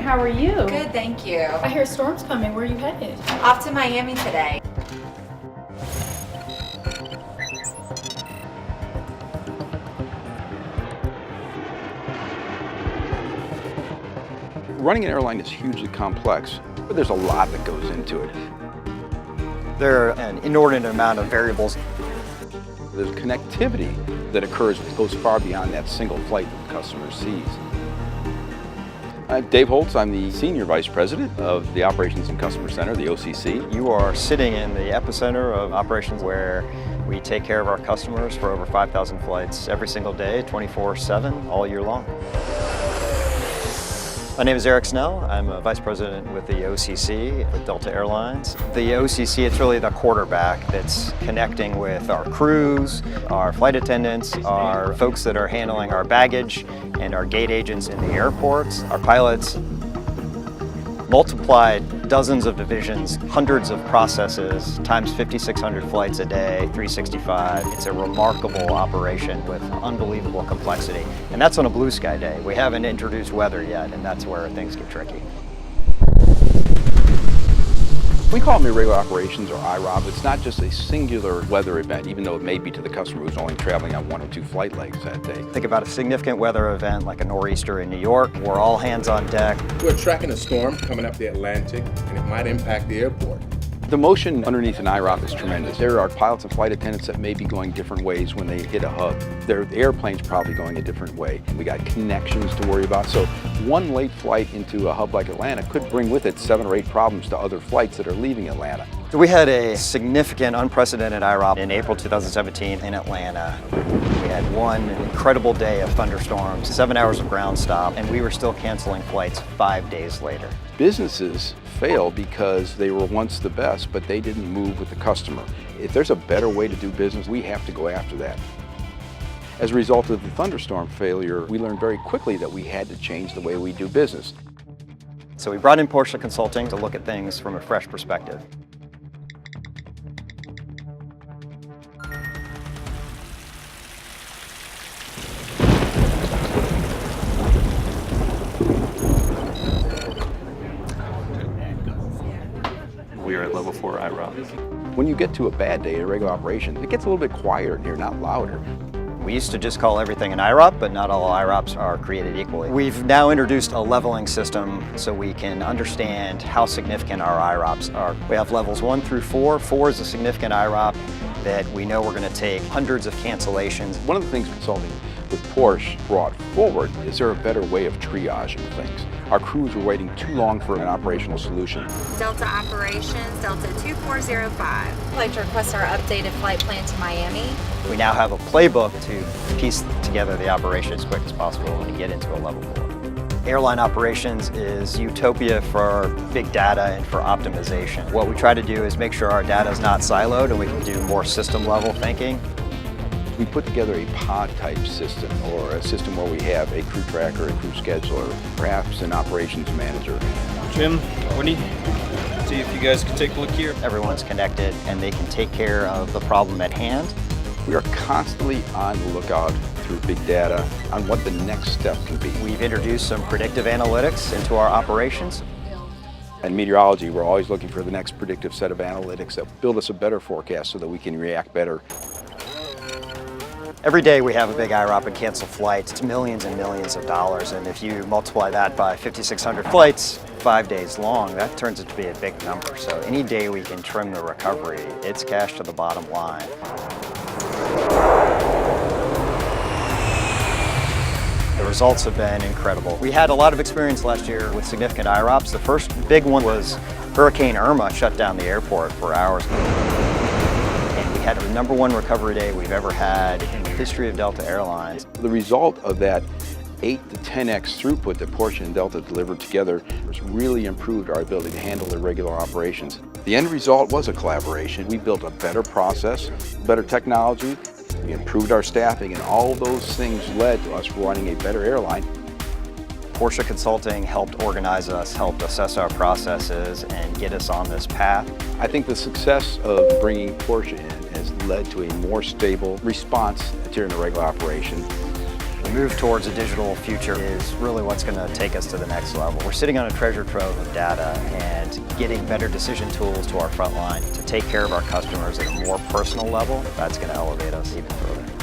how are you? Good, thank you. I hear storm's coming. Where are you headed? Off to Miami today. Running an airline is hugely complex, but there's a lot that goes into it. There are an inordinate amount of variables. There's connectivity that occurs that goes far beyond that single flight that the customer sees. I'm Dave Holtz. I'm the Senior Vice President of the Operations and Customer Center, the OCC. You are sitting in the epicenter of operations where we take care of our customers for over 5,000 flights every single day, 24/7, all year long. My name is Eric Snell. I'm a Vice President with the OCC with Delta Airlines. The OCC, it's really the quarterback that's connecting with our crews, our flight attendants, our folks that are handling our baggage, and our gate agents in the airports, our pilots. Multiplied dozens of divisions, hundreds of processes, times 5,600 flights a day, 365. It's a remarkable operation with unbelievable complexity. And that's on a blue sky day. We haven't introduced weather yet, and that's where things get tricky. We call them irregular operations, or IROP. It's not just a singular weather event, even though it may be to the customer who's only traveling on 1 or 2 flight legs that day. Think about a significant weather event like a nor'easter in New York. We're all hands on deck. We're tracking a storm coming up the Atlantic, and it might impact the airport. The motion underneath an IROP is tremendous. There are pilots and flight attendants that may be going different ways when they hit a hub. The airplane's probably going a different way. We got connections to worry about. So one late flight into a hub like Atlanta could bring with it 7 or 8 problems to other flights that are leaving Atlanta. So we had a significant, unprecedented IROP in April 2017 in Atlanta. We had one incredible day of thunderstorms, 7 hours of ground stop, and we were still canceling flights 5 days later. Businesses fail because they were once the best, but they didn't move with the customer. If there's a better way to do business, we have to go after that. As a result of the thunderstorm failure, we learned very quickly that we had to change the way we do business. So we brought in Porsche Consulting to look at things from a fresh perspective. We are at level 4 IROP. When you get to a bad day, a regular operation, it gets a little bit quieter in here, not louder. We used to just call everything an IROP, but not all IROPs are created equally. We've now introduced a leveling system so we can understand how significant our IROPs are. We have levels 1 through 4. 4 is a significant IROP that we know we're going to take hundreds of cancellations. One of the things consulting with Porsche brought forward is there a better way of triaging things. Our crews were waiting too long for an operational solution. Delta Operations, Delta 2405. I'd like to request our updated flight plan to Miami. We now have a playbook to piece together the operation as quick as possible and get into a level 4. Airline operations is utopia for big data and for optimization. What we try to do is make sure our data is not siloed and we can do more system level thinking. We put together a pod type system, or a system where we have a crew tracker, a crew scheduler, perhaps an operations manager. Jim, Woody, see if you guys can take a look here. Everyone's connected and they can take care of the problem at hand. We are constantly on the lookout through big data on what the next step can be. We've introduced some predictive analytics into our operations. In meteorology, we're always looking for the next predictive set of analytics that build us a better forecast so that we can react better. Every day we have a big IROP and cancel flights. It's millions and millions of dollars, and if you multiply that by 5,600 flights, 5 days long, that turns out to be a big number. So any day we can trim the recovery, it's cash to the bottom line. The results have been incredible. We had a lot of experience last year with significant IROPs. The first big one was Hurricane Irma shut down the airport for hours. We had the #1 recovery day we've ever had in the history of Delta Airlines. The result of that 8 to 10x throughput that Porsche and Delta delivered together has really improved our ability to handle irregular operations. The end result was a collaboration. We built a better process, better technology, we improved our staffing, and all those things led to us running a better airline. Porsche Consulting helped organize us, helped assess our processes, and get us on this path. I think the success of bringing Porsche in has led to a more stable response during the regular operation. The move towards a digital future is really what's going to take us to the next level. We're sitting on a treasure trove of data and getting better decision tools to our front line to take care of our customers at a more personal level. That's going to elevate us even further.